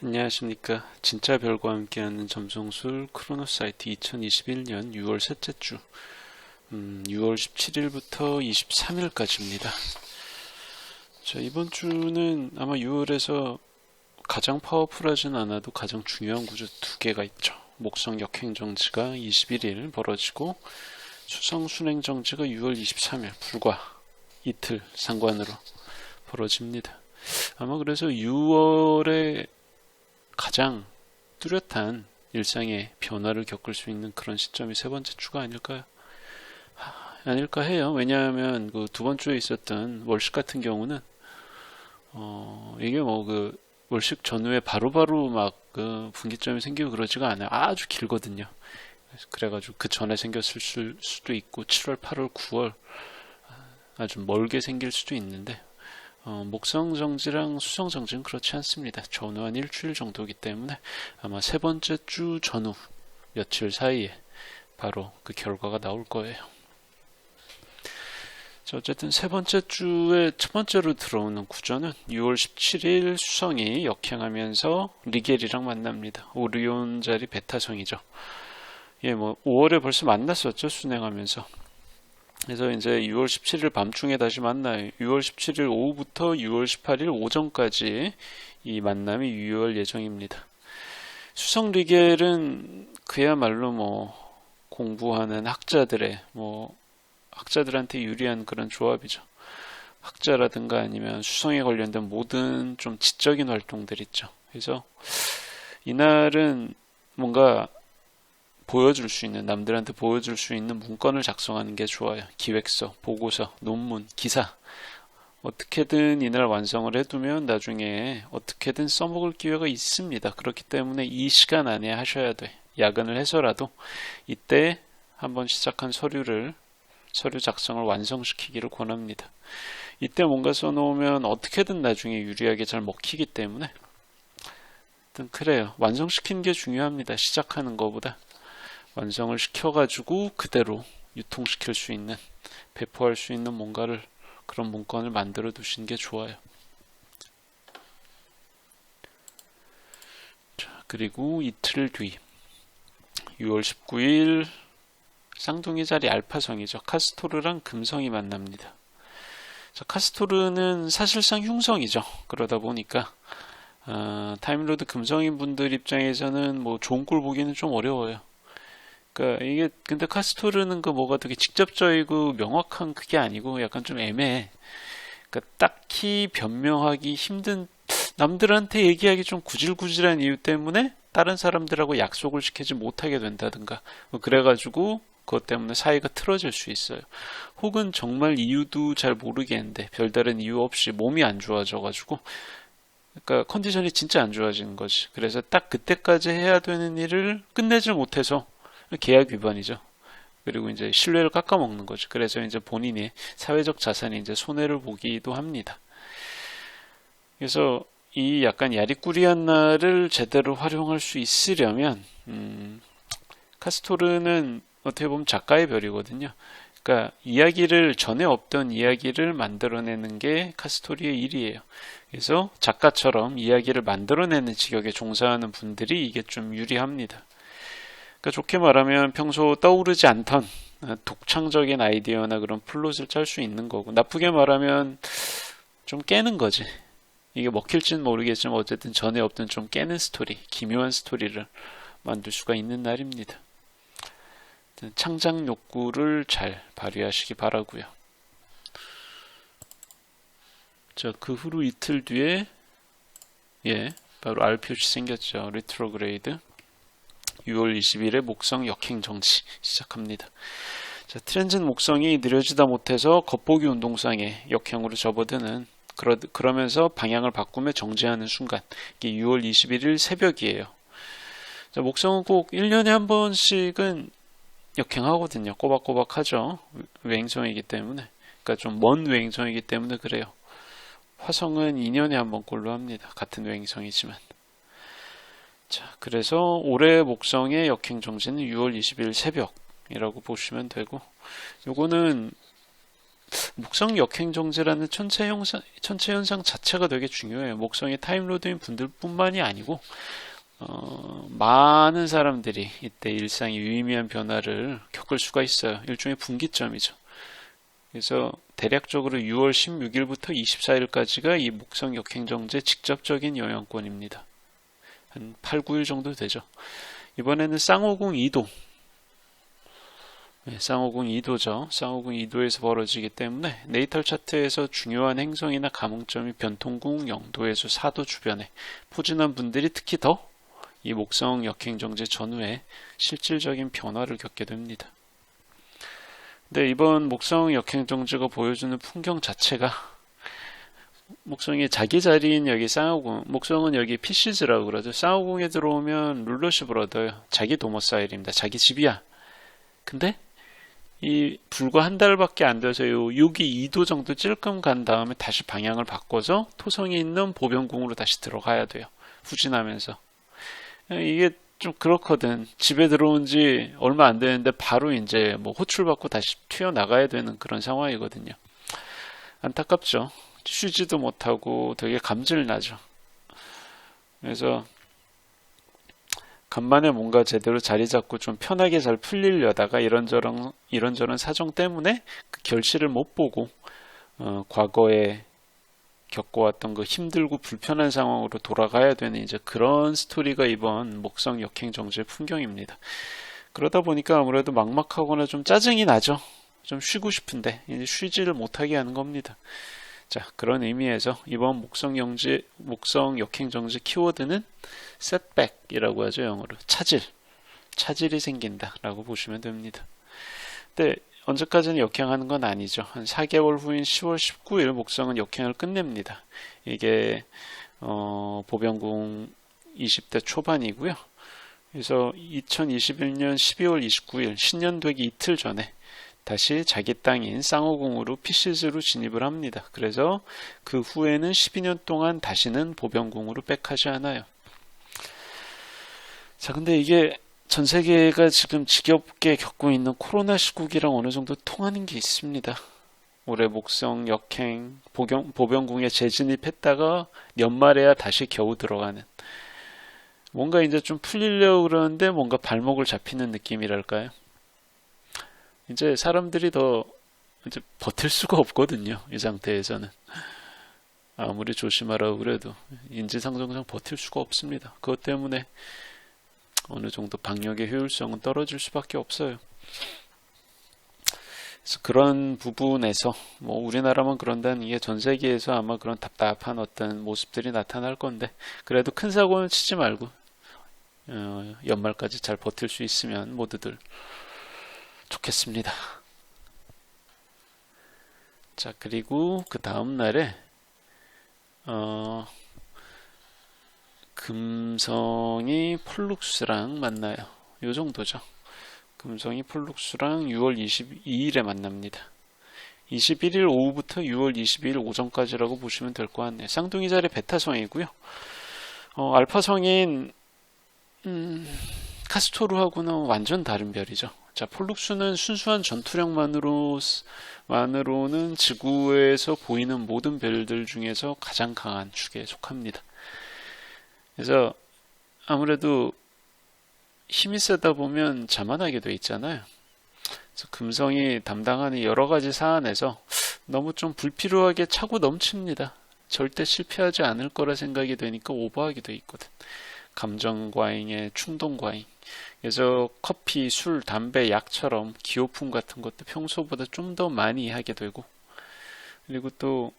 안녕하십니까. 진짜 별과 함께하는 점성술 크로노사이트 2021년 6월 셋째 주 6월 17일부터 23일까지입니다. 자, 이번 주는 아마 6월에서 가장 파워풀하진 않아도 가장 중요한 구조 두 개가 있죠. 목성 역행정지가 21일 벌어지고 수성 순행정지가 6월 23일 불과 이틀 상관으로 벌어집니다. 아마 그래서 6월에 가장 뚜렷한 일상의 변화를 겪을 수 있는 그런 시점이 세 번째 주가 아닐까요? 아닐까 해요. 왜냐하면 그 두 번주에 있었던 월식 같은 경우는 이게 그 월식 전후에 바로바로 막 그 분기점이 생기고 그러지가 않아요. 아주 길거든요. 그래가지고 그 전에 생겼을 수도 있고 7월, 8월, 9월 아주 멀게 생길 수도 있는데 목성정지랑 수성정지는 그렇지 않습니다. 전후 한 일주일 정도이기 때문에 아마 세 번째 주 전후 며칠 사이에 바로 그 결과가 나올 거예요. 자, 어쨌든 세 번째 주에 첫 번째로 들어오는 구조는 6월 17일 수성이 역행하면서 리겔이랑 만납니다. 오리온 자리 베타성이죠. 예, 5월에 벌써 만났었죠, 순행하면서. 그래서 이제 6월 17일 밤중에 다시 만나요. 6월 17일 오후부터 6월 18일 오전까지 이 만남이 유효할 예정입니다. 수성 리겔은 그야말로 공부하는 학자들의 학자들한테 유리한 그런 조합이죠. 학자라든가 아니면 수성에 관련된 모든 좀 지적인 활동들 있죠. 그래서 이날은 뭔가 보여줄 수 있는, 남들한테 보여줄 수 있는 문건을 작성하는 게 좋아요. 기획서, 보고서, 논문, 기사. 어떻게든 이날 완성을 해두면 나중에 어떻게든 써먹을 기회가 있습니다. 그렇기 때문에 이 시간 안에 하셔야 돼. 야근을 해서라도 이때 한번 시작한 서류 작성을 완성시키기를 권합니다. 이때 뭔가 써놓으면 어떻게든 나중에 유리하게 잘 먹히기 때문에 일단 그래요. 완성시키는 게 중요합니다. 시작하는 것보다. 완성을 시켜가지고 그대로 유통시킬 수 있는, 배포할 수 있는 뭔가를, 그런 문건을 만들어 두시는 게 좋아요. 자, 그리고 이틀 뒤 6월 19일 쌍둥이 자리 알파성이죠. 카스토르랑 금성이 만납니다. 자, 카스토르는 사실상 흉성이죠. 그러다 보니까 타임로드 금성인 분들 입장에서는 좋은 꼴 보기는 좀 어려워요. 그러니까 이게 근데 카스토르는 뭐가 되게 직접적이고 명확한 그게 아니고 약간 좀 애매해. 그러니까 딱히 변명하기 힘든, 남들한테 얘기하기 좀 구질구질한 이유 때문에 다른 사람들하고 약속을 지키지 못하게 된다든가 그래가지고 그것 때문에 사이가 틀어질 수 있어요. 혹은 정말 이유도 잘 모르겠는데 별다른 이유 없이 몸이 안 좋아져가지고 그러니까 컨디션이 진짜 안 좋아지는 거지. 그래서 딱 그때까지 해야 되는 일을 끝내질 못해서 계약 위반이죠. 그리고 이제 신뢰를 깎아먹는 거죠. 그래서 이제 본인의 사회적 자산이 이제 손해를 보기도 합니다. 그래서 이 약간 야리꾸리한 날을 제대로 활용할 수 있으려면 카스토르는 어떻게 보면 작가의 별이거든요. 그러니까 전에 없던 이야기를 만들어내는 게 카스토리의 일이에요. 그래서 작가처럼 이야기를 만들어내는 직역에 종사하는 분들이 이게 좀 유리합니다. 그러니까 좋게 말하면 평소 떠오르지 않던 독창적인 아이디어나 그런 플롯을 짤 수 있는 거고, 나쁘게 말하면 좀 깨는 거지. 이게 먹힐지는 모르겠지만 어쨌든 전에 없던 좀 깨는 스토리, 기묘한 스토리를 만들 수가 있는 날입니다. 창작 욕구를 잘 발휘하시기 바라고요. 자, 그 후로 이틀 뒤에 바로 R 표시 생겼죠. 리트로그레이드. 6월 20일에 목성 역행 정지 시작합니다. 자, 트랜짓 목성이 느려지다 못해서 겉보기 운동상에 역행으로 접어드는, 그러면서 방향을 바꾸며 정지하는 순간, 이게 6월 21일 새벽이에요. 자, 목성은 꼭 1년에 한 번씩은 역행하거든요. 꼬박꼬박 하죠. 외행성이기 때문에. 그러니까 좀 먼 외행성이기 때문에 그래요. 화성은 2년에 한 번꼴로 합니다. 같은 외행성이지만. 자, 그래서 올해 목성의 역행 정지는 6월 20일 새벽이라고 보시면 되고, 요거는 목성 역행정제라는 천체 현상 자체가 되게 중요해요. 목성이 타임로드인 분들뿐만이 아니고 많은 사람들이 이때 일상의 유의미한 변화를 겪을 수가 있어요. 일종의 분기점이죠. 그래서 대략적으로 6월 16일부터 24일까지가 이 목성 역행정제 직접적인 영향권입니다. 한 8, 9일 정도 되죠. 이번에는 쌍오궁 2도, 쌍오궁 2도죠. 쌍오궁 2도에서 벌어지기 때문에 네이탈 차트에서 중요한 행성이나 감흥점이 변통궁 0도에서 4도 주변에 포진한 분들이 특히 더 이 목성 역행정제 전후에 실질적인 변화를 겪게 됩니다. 근데 이번 목성 역행정제가 보여주는 풍경 자체가 목성이 자기 자리인 여기 쌍오궁, 목성은 여기 피시즈라고 그러죠. 쌍오궁에 들어오면 룰러시 브라더예요. 자기 도모사일입니다. 자기 집이야. 근데 이 불과 한 달밖에 안 돼서 요 6이 2도 정도 찔끔 간 다음에 다시 방향을 바꿔서 토성이 있는 보병궁으로 다시 들어가야 돼요. 후진하면서. 이게 좀 그렇거든. 집에 들어온 지 얼마 안 되는데 바로 이제 뭐 호출받고 다시 튀어나가야 되는 그런 상황이거든요. 안타깝죠. 쉬지도 못하고 되게 감질나죠. 그래서 간만에 뭔가 제대로 자리 잡고 좀 편하게 잘 풀리려다가 이런저런 사정 때문에 그 결실을 못 보고 과거에 겪어왔던 그 힘들고 불편한 상황으로 돌아가야 되는 이제 그런 스토리가 이번 목성 역행정제의 풍경입니다. 그러다 보니까 아무래도 막막하거나 좀 짜증이 나죠. 좀 쉬고 싶은데 이제 쉬지를 못하게 하는 겁니다. 자, 그런 의미에서 이번 목성 역행정제 키워드는 setback이라고 하죠. 영어로 차질이 생긴다라고 보시면 됩니다. 근데 언제까지는 역행하는 건 아니죠. 한 4개월 후인 10월 19일 목성은 역행을 끝냅니다. 이게 보병궁 20대 초반이고요. 그래서 2021년 12월 29일 신년 되기 이틀 전에 다시 자기 땅인 쌍오궁으로 피시즈로 진입을 합니다. 그래서 그 후에는 12년 동안 다시는 보병궁으로 백하지 않아요. 자, 근데 이게 전 세계가 지금 지겹게 겪고 있는 코로나 시국이랑 어느 정도 통하는 게 있습니다. 올해 목성 역행, 보병궁에 재진입했다가 연말에야 다시 겨우 들어가는. 뭔가 이제 좀 풀리려고 그러는데 뭔가 발목을 잡히는 느낌이랄까요? 이제 사람들이 더 이제 버틸 수가 없거든요. 이 상태에서는. 아무리 조심하라고 그래도 인지상정상 버틸 수가 없습니다. 그것 때문에 어느 정도 방역의 효율성은 떨어질 수밖에 없어요. 그래서 그런 부분에서 뭐 우리나라만 그런다는 게 전 세계에서 아마 그런 답답한 어떤 모습들이 나타날 건데 그래도 큰 사고는 치지 말고 연말까지 잘 버틸 수 있으면 모두들 좋겠습니다. 자, 그리고 그 다음 날에 금성이 폴룩스랑 만나요. 요 정도죠. 금성이 폴룩스랑 6월 22일에 만납니다. 21일 오후부터 6월 22일 오전까지라고 보시면 될 것 같네요. 쌍둥이 자리 베타성이고요. 알파성인 카스토르하고는 완전 다른 별이죠. 자, 폴룩스는 순수한 전투력만으로는 지구에서 보이는 모든 별들 중에서 가장 강한 축에 속합니다. 그래서 아무래도 힘이 세다 보면 자만하게 돼 있잖아요. 그래서 금성이 담당하는 여러 가지 사안에서 너무 좀 불필요하게 차고 넘칩니다. 절대 실패하지 않을 거라 생각이 되니까 오버하게 돼 있거든. 감정 과잉에 충동 과잉. 그래서 커피, 술, 담배, 약처럼 기호품 같은 것도 평소보다 좀 더 많이 하게 되고, 그리고 또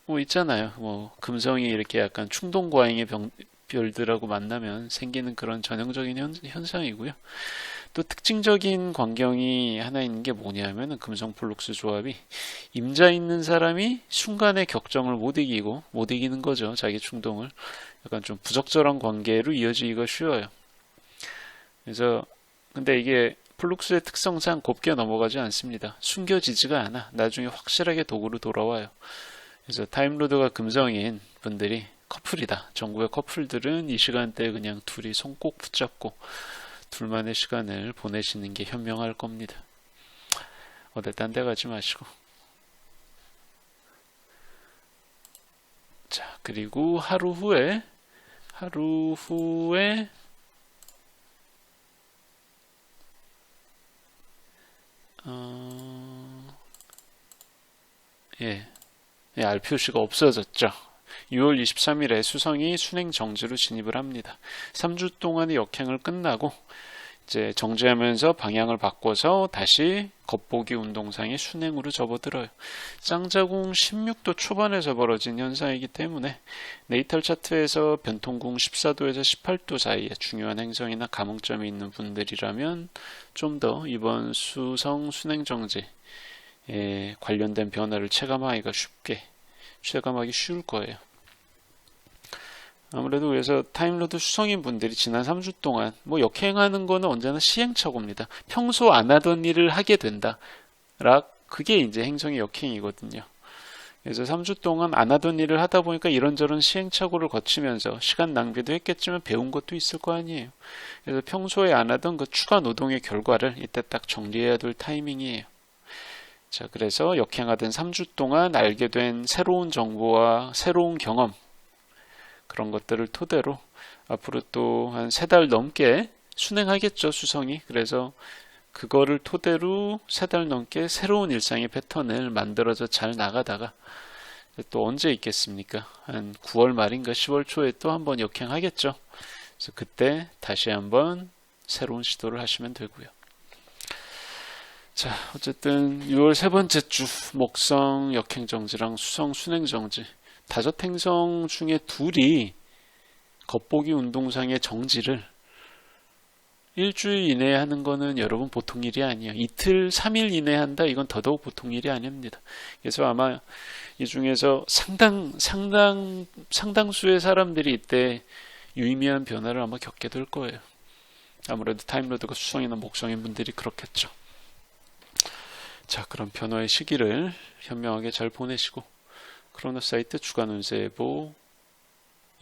뭐 있잖아요. 뭐 금성이 이렇게 약간 충동 과잉의 별들하고 만나면 생기는 그런 전형적인 현상이고요. 또 특징적인 광경이 하나 있는 게 뭐냐면 금성폴룩스 조합이 임자 있는 사람이 순간의 격정을 못 이기는 거죠. 자기 충동을. 약간 좀 부적절한 관계로 이어지기가 쉬워요. 그래서 근데 이게 폴룩스의 특성상 곱게 넘어가지 않습니다. 숨겨지지가 않아. 나중에 확실하게 도구로 돌아와요. 그래서 타임로드가 금성인 분들이 커플이다. 전국의 커플들은 이 시간대에 그냥 둘이 손 꼭 붙잡고 둘만의 시간을 보내시는 게 현명할 겁니다. 어디 딴 데 가지 마시고. 자, 그리고 하루 후에 알 표시가 없어졌죠. 6월 23일에 수성이 순행 정지로 진입을 합니다. 3주 동안의 역행을 끝나고 이제 정지하면서 방향을 바꿔서 다시 겉보기 운동상의 순행으로 접어들어요. 쌍자궁 16도 초반에서 벌어진 현상이기 때문에 네이탈 차트에서 변통궁 14도에서 18도 사이에 중요한 행성이나 감흥점이 있는 분들이라면 좀 더 이번 수성 순행 정지에 관련된 변화를 체감하기 쉬울 거예요. 아무래도 그래서 타임로드 수성인 분들이 지난 3주 동안 역행하는 거는 언제나 시행착오입니다. 평소 안 하던 일을 하게 된다. 그게 이제 행성의 역행이거든요. 그래서 3주 동안 안 하던 일을 하다 보니까 이런저런 시행착오를 거치면서 시간 낭비도 했겠지만 배운 것도 있을 거 아니에요. 그래서 평소에 안 하던 그 추가 노동의 결과를 이때 딱 정리해야 될 타이밍이에요. 자, 그래서 역행하던 3주 동안 알게 된 새로운 정보와 새로운 경험, 그런 것들을 토대로 앞으로 또 한 3달 넘게 순행하겠죠, 수성이. 그래서 그거를 토대로 3달 넘게 새로운 일상의 패턴을 만들어서 잘 나가다가 또 언제 있겠습니까? 한 9월 말인가 10월 초에 또 한번 역행하겠죠. 그래서 그때 다시 한번 새로운 시도를 하시면 되고요. 자, 어쨌든 6월 세 번째 주 목성 역행정지랑 수성 순행정지, 5행성 중에 2이 겉보기 운동상의 정지를 일주일 이내에 하는 거는 여러분 보통 일이 아니에요. 이틀, 3일 이내에 한다? 이건 더더욱 보통 일이 아닙니다. 그래서 아마 이 중에서 상당수의 사람들이 이때 유의미한 변화를 아마 겪게 될 거예요. 아무래도 타임로드가 수성이나 목성인 분들이 그렇겠죠. 자, 그럼 변화의 시기를 현명하게 잘 보내시고, 크로노사이트 주간 운세예보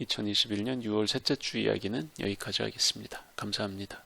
2021년 6월 셋째 주 이야기는 여기까지 하겠습니다. 감사합니다.